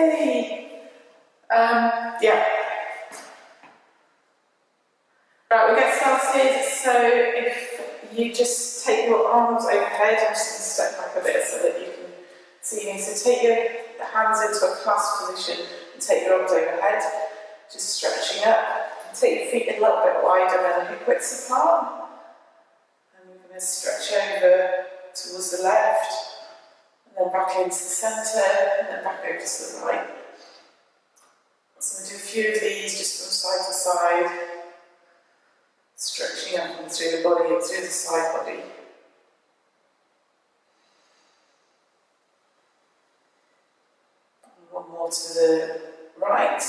Yay! Yeah. Right, we'll get started. So if you just take your arms overhead, I'm just going to step back a bit so that you can see me. So take your hands into a clasp position and take your arms overhead, just stretching up. Take your feet a little bit wider than hip widths apart. And we're going to stretch over towards the left, and then back into the centre, and then back over to the right. So we'll do a few of these just from side to side, stretching up and through the body and through the side body. And one more to the right.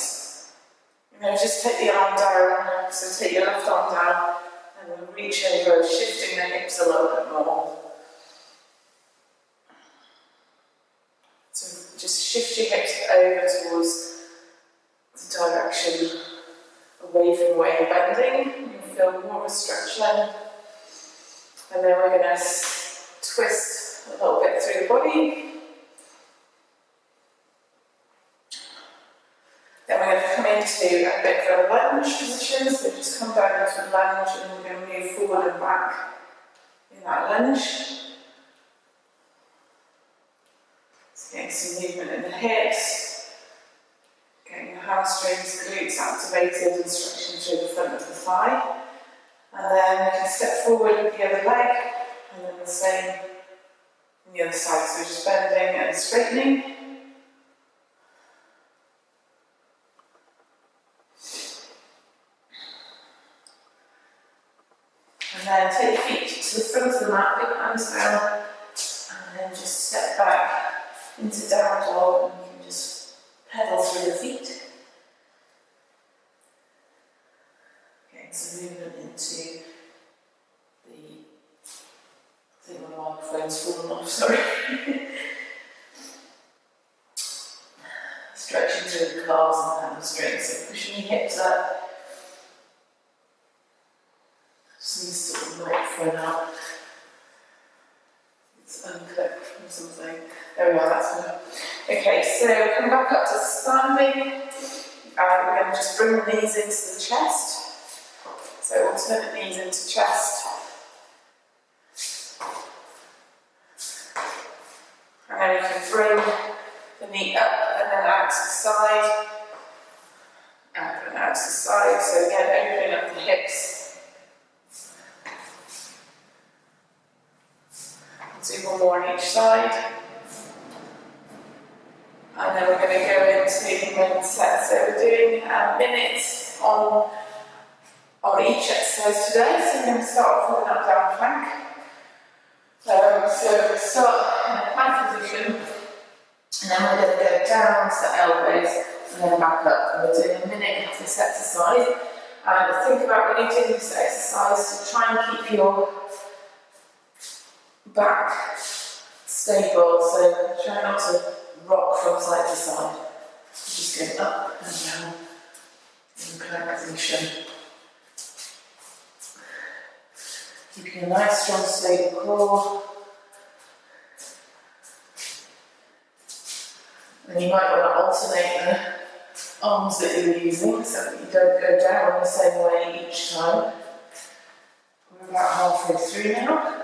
Now just take the arm down, so take your left arm down, and then reach over, shifting the hips a little bit more. So just shift your hips over towards the direction away from where you're bending. You'll feel more of a stretch then. And then we're going to twist a little bit through the body. Then we're going to come into a bit of a lunge position, so just come down into a lunge and we're going to move forward and back in that lunge. So getting some movement in the hips, getting the hamstrings, the glutes activated and stretching through the front of the thigh. And then we can step forward with the other leg, and then the same on the other side, so just bending and straightening. And then take your feet to the front of the mat, big hands down, and then just step back into down dog, and you can just pedal through the feet. Getting some movement into the, I think my microphone's fallen off, sorry. Stretching through the calves and the hamstrings, so pushing your hips up. Just need to sort the microphone out. It's unclipped from something. There we are, that's better. Okay, so come back up to standing. We're going to just bring the knees into the chest. So alternate knees into chest. And then you can bring the knee up and then out to the side. Up and out to the side. So again, opening up the hips. Do one more on each side. And then we're going to go into the main set. So we're doing a minute on each exercise today. So we're going to start off with an up-down plank. So we'll start in a plank position, and then we're going to go down to the elbows and then back up. And we're doing a minute of this exercise. And think about when you're doing this exercise to try and keep your back stable, so try not to rock from side to side. Just go up and down in plank position. Keeping a nice strong stable core. And you might want to alternate the arms that you're using so that you don't go down the same way each time. We're about halfway through now.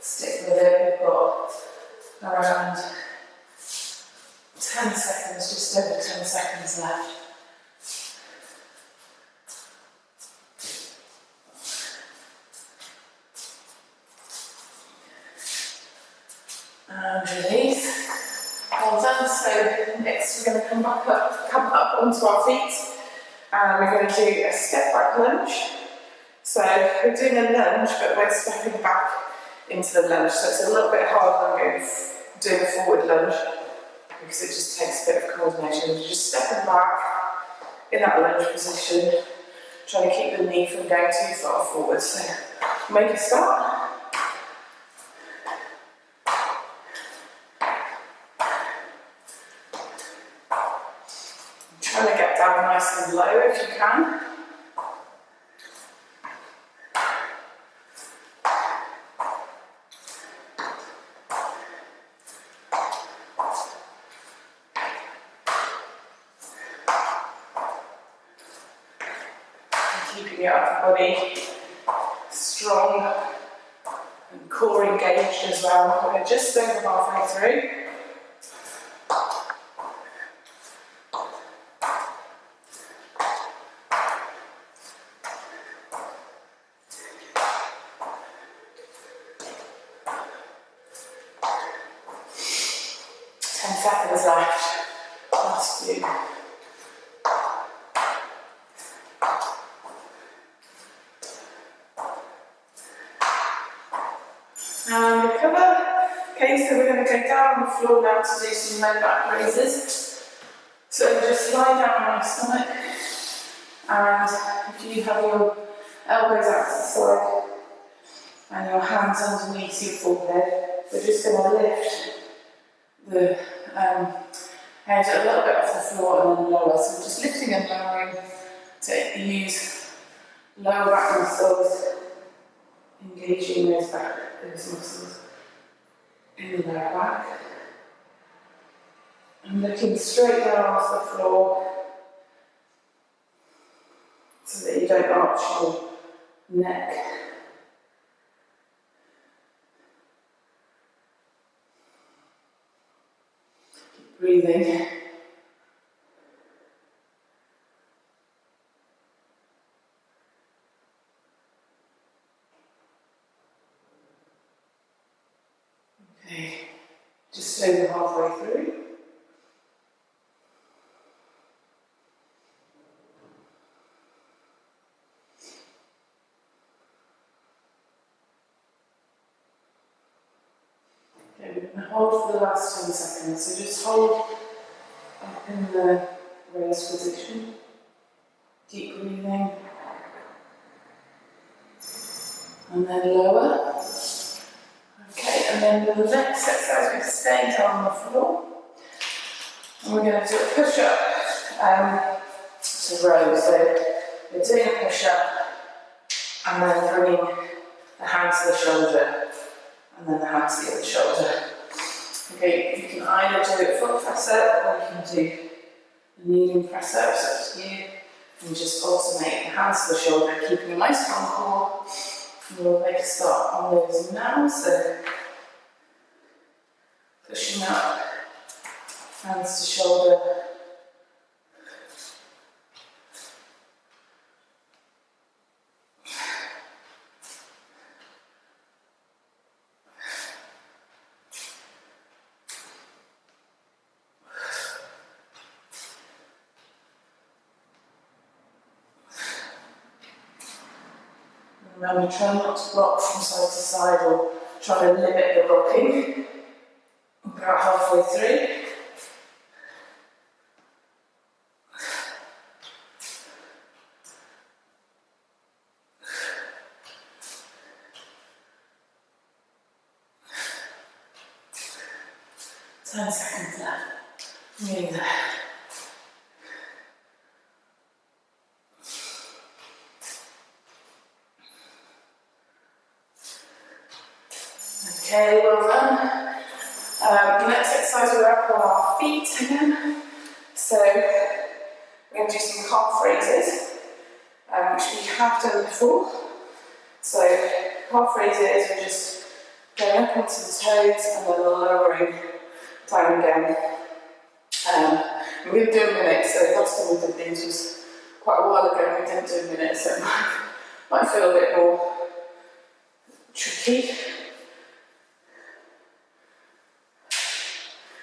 Stick with it, we've got around 10 seconds, just over 10 seconds left. And release. Well done. So next we're going to come up onto our feet, and we're going to do a step back lunge. So we're doing a lunge, but we're stepping back into the lunge. So it's a little bit harder than doing a forward lunge because it just takes a bit of coordination. You're just stepping back in that lunge position, trying to keep the knee from going too far forward. So make a start. Trying to get down nice and low if you can. keeping your upper body strong and core engaged as well. We're just over halfway through. Seconds left. Last few. And recover. Okay, so we're going to go down on the floor now to do some low back raises. So just lie down on your stomach, and if you have your elbows out to the side and your hands underneath your forehead, we're just going to lift the head a little bit off the floor and then lower. So just lifting and lowering to use lower back muscles, engaging those muscles in the lower back. And looking straight down off the floor so that you don't arch your neck. Keep breathing. Okay, just over halfway through. Okay, we're going to hold for the last 10 seconds. So just hold up in the raised position. Keep breathing. And then lower. Okay, and then the next exercise, we're staying down on the floor. And we're going to do a push-up to row. So we're doing a push-up and then bringing the hand to the shoulder and then the hand to the other shoulder. Okay, you can either do it foot press up or you can do the kneeling press up, so up to you. And just alternate the hands to the shoulder, keeping a nice strong core. And we'll make a start on those now. So pushing up, hands to shoulder. Remember, try not to rock from side to side or try to limit the rocking. About halfway through. Ten seconds left. Nearly there. Okay, well done. The next exercise, we're up on our feet again. So we're going to do some calf raises, which we have done before. So calf raises, we're just going up onto the toes and then lowering down again. We're going to do a minute, so last time we did these was quite a while ago and we didn't do a minute, so it might feel a bit more tricky.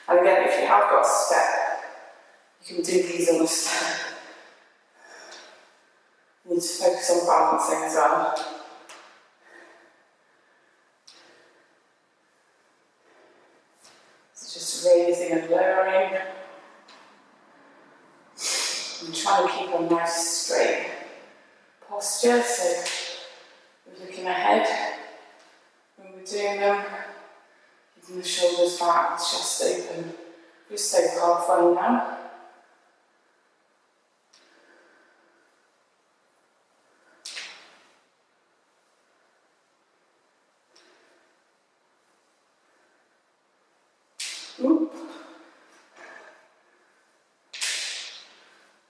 And again, if you have got a step, you can do these on a step. You need to focus on balancing as well. So just raising and lowering. And trying to keep a nice straight posture, so we're looking ahead when we're doing them. Keeping the shoulders back, the chest open. Just over halfway now. Oop.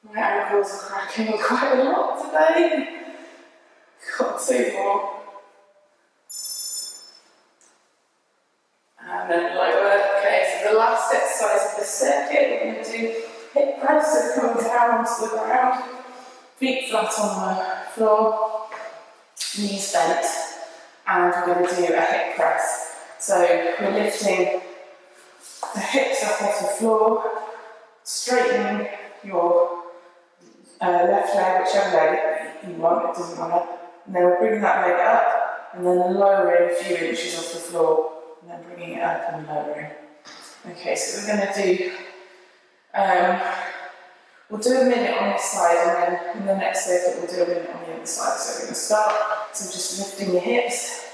My ankles are cracking quite a lot today. got 2 more. And then lower. Okay, so the last exercise of the circuit, we're going to do hip press, so coming down onto the ground, feet flat on the floor, knees bent, and we're going to do a hip press. So we're lifting the hips up off the floor, straightening your left leg, whichever leg you want, it doesn't matter. And then we're bringing that leg up, and then lowering a few inches off the floor, and then bringing it up and lowering. Okay, so we're going to do, we'll do a minute on this side, and then in the next circuit we'll do a minute on the other side. So we're going to start, so just lifting your hips,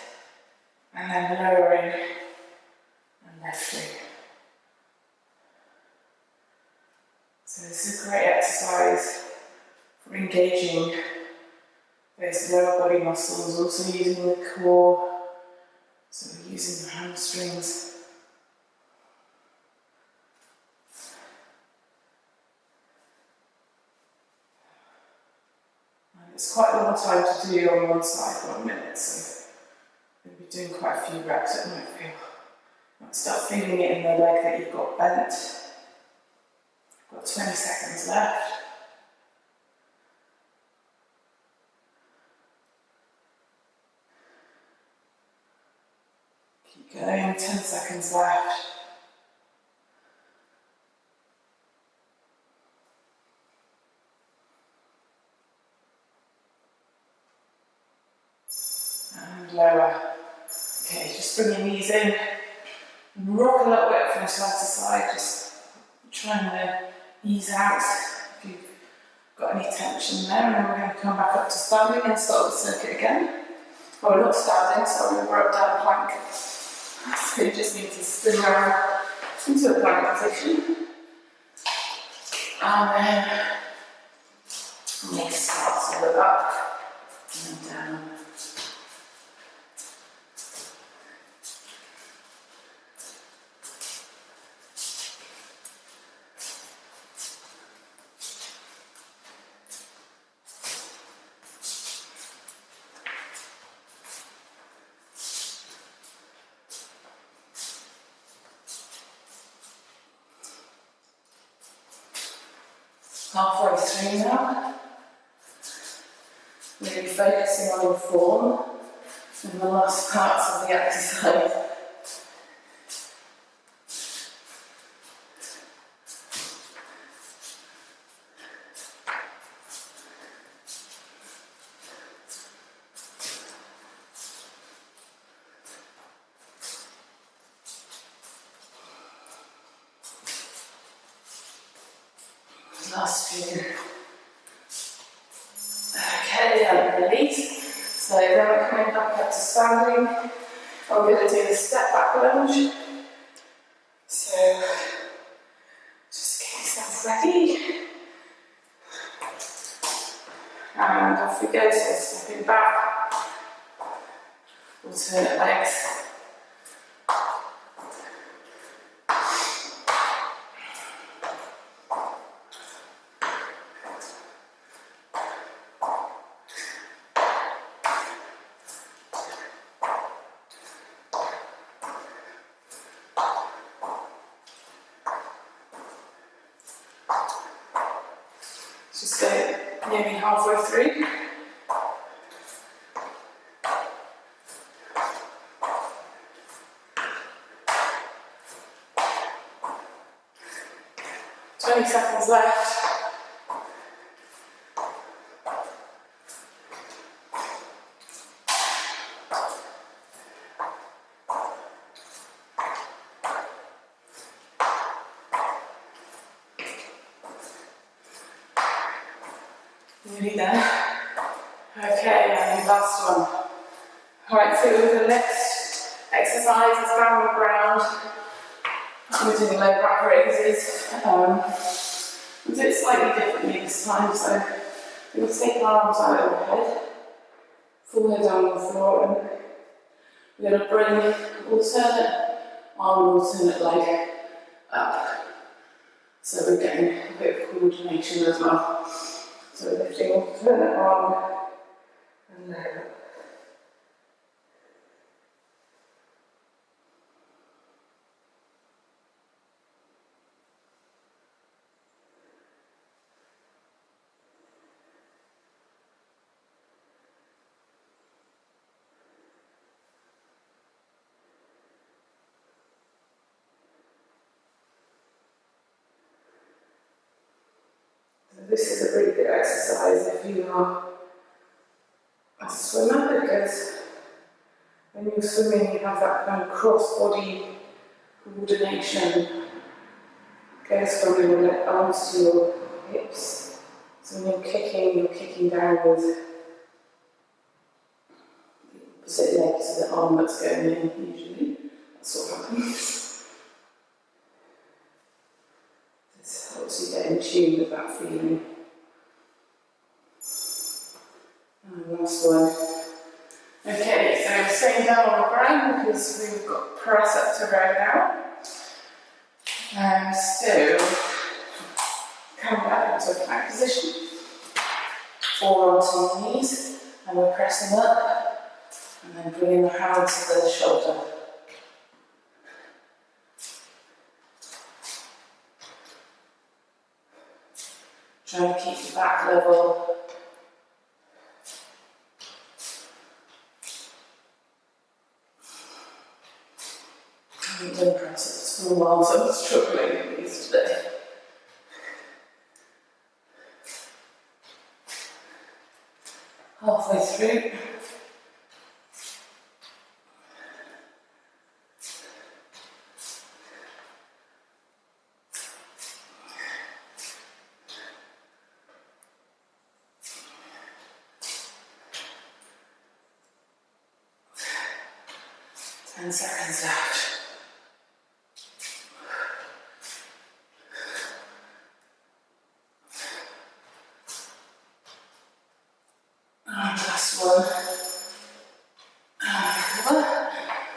and then lowering and lifting. So this is a great exercise for engaging those lower body muscles, also using the core, so we're using the hamstrings. And it's quite a long time to do on one side, 1 minute, so you'll be doing quite a few reps. It might start feeling it in the leg that you've got bent. Got 20 seconds left. Keep going, 10 seconds left. And lower. Okay, just bring your knees in. And rock a little bit from side to side, just trying to ease out if you've got any tension there, and then we're going to come back up to standing and start the circuit again. Oh, we're not standing, so we're up down plank. So you just need to spin around into a plank position. And then next start, so we're up and then down. Halfway through now, really focusing on your form in the last parts of the exercise. Last few. Okay, and release. So then we're coming back up to standing. I'm going to do the step back lunge. So just get yourself ready. And off we go. So stepping back, alternate legs. Just go nearly halfway through. Twenty seconds left. Nearly there. Okay, and last one. Alright, so the next exercise is down on the ground. We're doing low back raises. We'll do it slightly differently this time, so we'll take our arms out overhead, forehead down on the floor, and we're going to bring alternate arm, alternate leg up. So we're getting a bit of coordination as well. So we're lifting alternate arm and leg up. this is a really good exercise if you are a swimmer, because when you're swimming you have that kind of cross-body coordination. Goes from your arms to your hips. So when you're kicking down with the opposite leg to the arm that's going in, usually. That's what happens. This helps you get in tune with that feeling. And last one. Okay, so we're staying down on the ground because we've got press up to row now. So, come back into a plank position, or onto your knees, and we're pressing up, and then bringing the hands to the shoulder. Trying to keep the back level. I haven't done press-ups for a while, so I'm struggling with these today. Halfway through. Ten seconds left. Last one.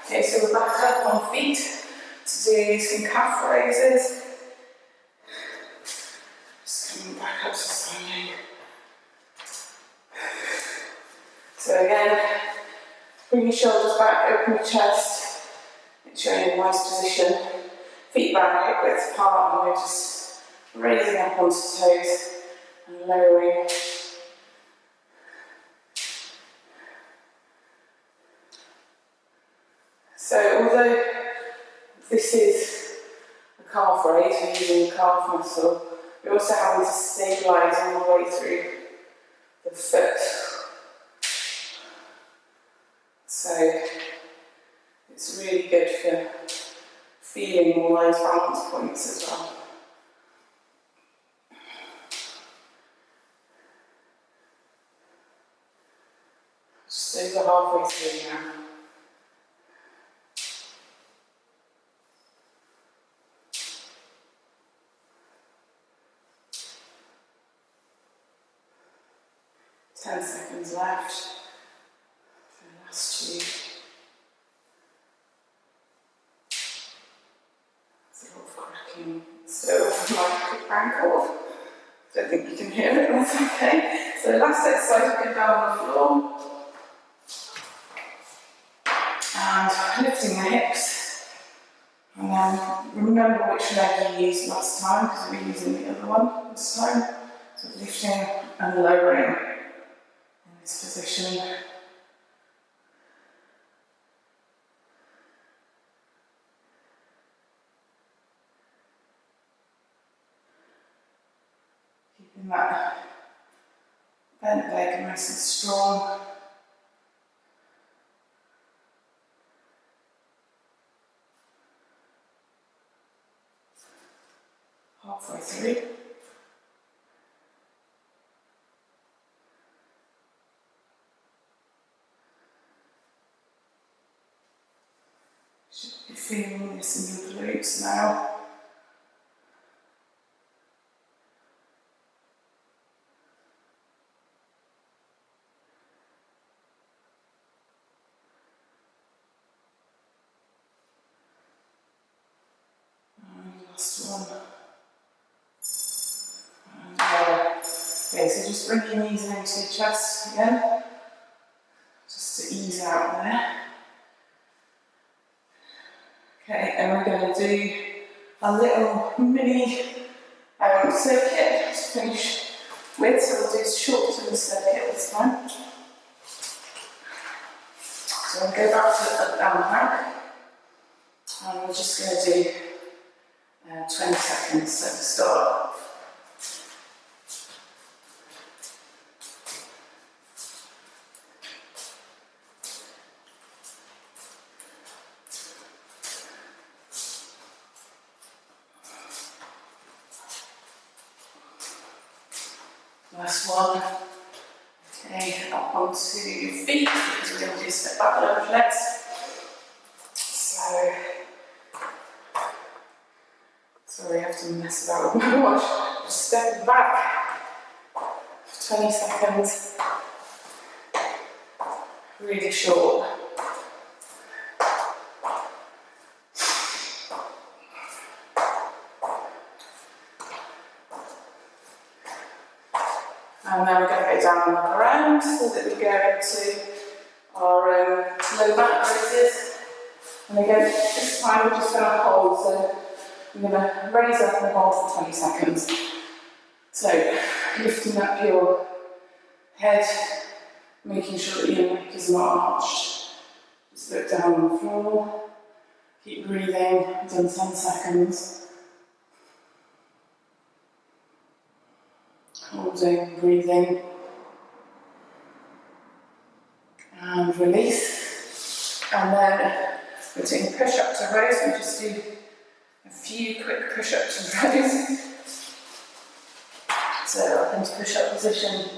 Okay, so we're back up on feet to do some calf raises. Just coming back up to standing. So again, bring your shoulders back, open your chest, make sure you're in a nice position. Feet back, hip width apart, and we're just raising up onto toes and lowering. So although this is a calf raise, we're using the calf muscle, we're also having to stabilise all the way through the foot. So it's really good for feeling all those balance points as well. Just over halfway through now. Ten seconds left. So last two. There's a lot of cracking. So my ankle. Don't think you can hear it, that's okay. So last exercise, we go down on the floor. And lifting the hips. And then remember which leg you used last time, because we're using the other one this time. So lifting and lowering in this position. Keeping that bent leg nice and strong. Halfway through. Should be feeling this in your glutes now. Last one. Okay, so just bring your knees into your chest again, just to ease out there. Okay, and we're going to do a little mini circuit to finish with, so we'll do a short little circuit this time. So we'll go back to down plank, and we're just going to do 20 seconds, so start. Last one. Okay, up onto your feet because we're going to do step back lunge next. So, sorry, I have to mess about with my watch. Just step back for 20 seconds. Really short. And then we're going to go down and look around so that we go into our low back raises. And again, this time we're just going to hold. So I'm going to raise up and hold for 20 seconds. So lifting up your head, making sure that your neck is not arched. Just look down on the floor. Keep breathing. I've done 10 seconds. Holding, breathing, and release. And then we're doing push-ups and rows. We just do a few quick push-ups and rows. So up into push-up position.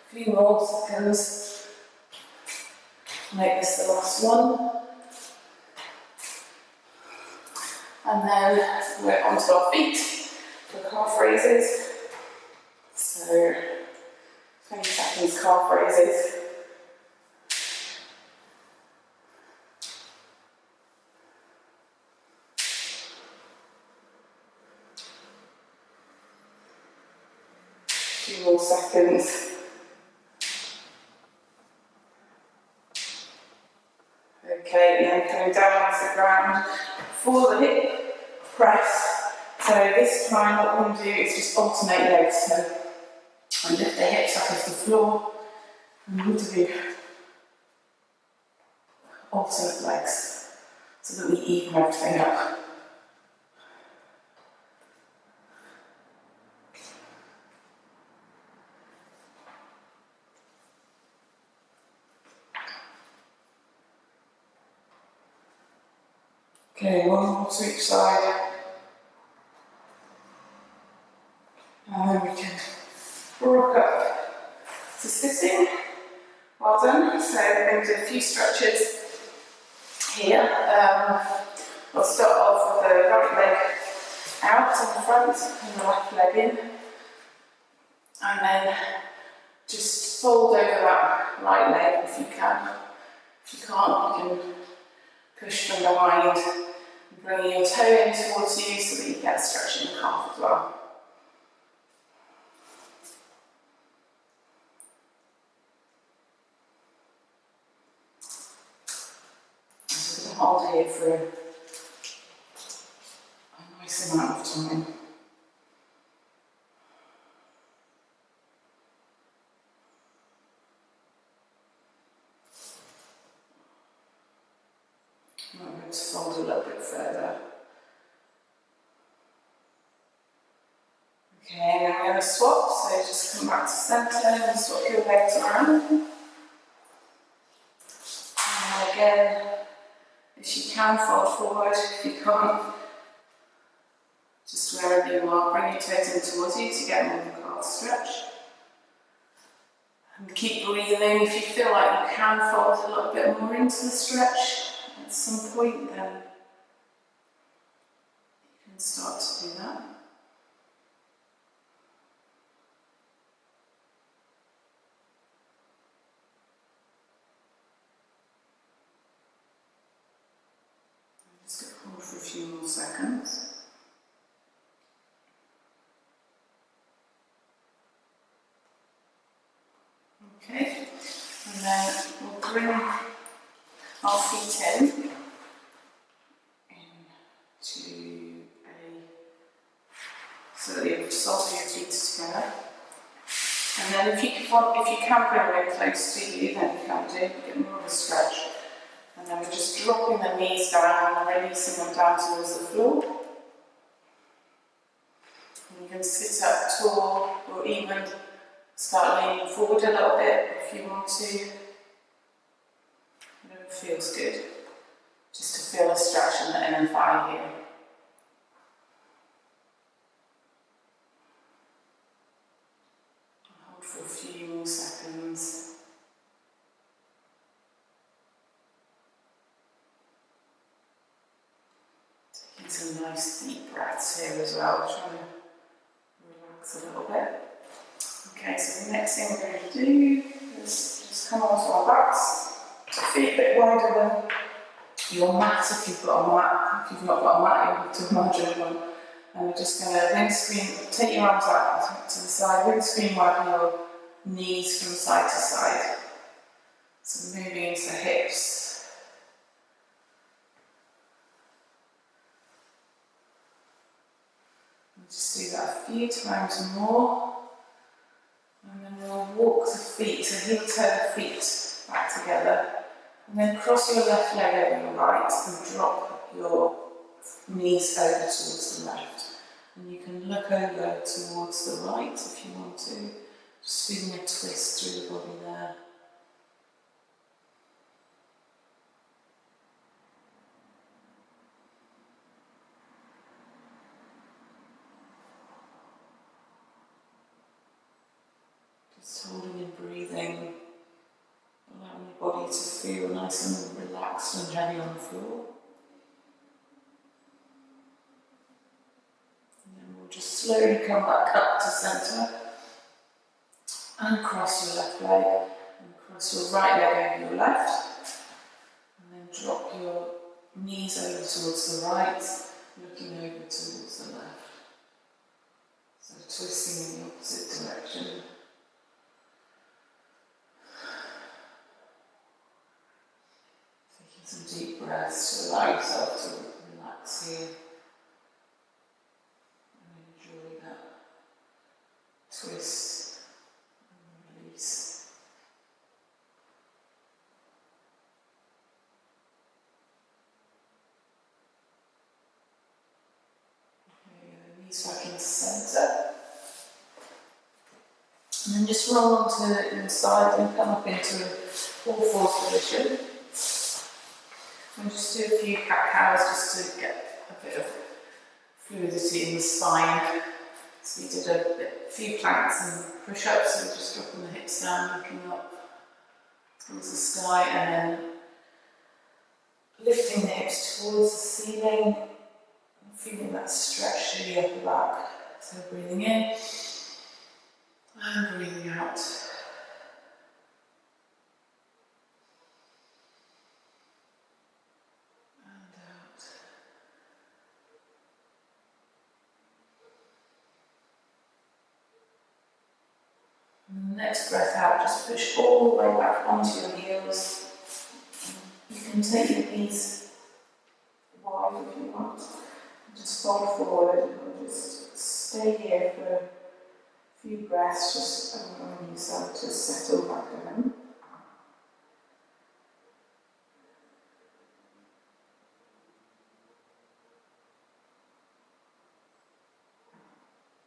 A few more seconds. Make this the last one. And then we're onto our feet for calf raises. So 20 seconds calf raises. A few more seconds. Okay, and then coming down onto the ground for the hip press. So this time what we're going to do is just alternate legs. So I lift the hips up off the floor and we'll do alternate legs so that we even everything up. Okay, one more to each side. And then we can rock up to sitting. Well done. So we're going to do a few stretches here. We'll start off with the right leg out in the front and the left leg in. And then just fold over that right leg if you can. If you can't, you can push from behind. Bringing your toe in towards you so that you get a stretch in the calf as well. So we're going to hold here for a nice amount of time. I'm going to fold a little bit further. Okay, and then we're going to swap, so just come back to centre and swap your legs around. And again, if you can, fold forward. If you can't, just wherever you are, bring your toes in towards you to get more of a calf stretch. And keep breathing. If you feel like you can fold a little bit more into the stretch, at some point then you can start to do that. I'm just going to hold for a few more seconds. Okay, and then we'll bring our feet into so that the soles of your feet together. And then if you can bring them close to you, then you can do, get more of a stretch. And then we're just dropping the knees down and releasing them down towards the floor. And you can sit up tall or even Start leaning forward a little bit if you want to. Whatever feels good. Just to feel a stretch in the inner thigh here. Hold for a few more seconds. Taking some nice deep breaths here as well, trying to relax a little bit. Okay, so the next thing we're going to do is just come onto our backs, feet a bit wider than your mat if you've got a mat. If you've not got a mat, you'll have to imagine one. And we're just going to windscreen, take your arms out to the side, windscreen widen your knees from side to side. So moving into the hips. And just do that a few times more. And then we'll walk the feet, so heel toe the feet back together. And then cross your left leg over your right and drop your knees over towards the left. And you can look over towards the right if you want to. Just feeling a twist through the body there. Just holding and breathing. Allowing your body to feel nice and relaxed and heavy on the floor. And then we'll just slowly come back up to centre. And cross your left leg. And cross your right leg over your left. And then drop your knees over towards the right, looking over towards the left. So twisting in the opposite direction. Some deep breaths to allow yourself to relax here and enjoy that twist and release. Okay, knees back into centre. And then just roll onto your side and come up into all fours position. And just do a few cat-cows just to get a bit of fluidity in the spine. So we did a few planks and push-ups, so just dropping the hips down, looking up towards the sky, and then lifting the hips towards the ceiling, and feeling that stretch through the upper back. So breathing in and breathing out. And the next breath out, just push all the way back onto your heels. You can take your knees wide if you want. Just fold forward and just stay here for a few breaths, just allowing yourself to settle back down.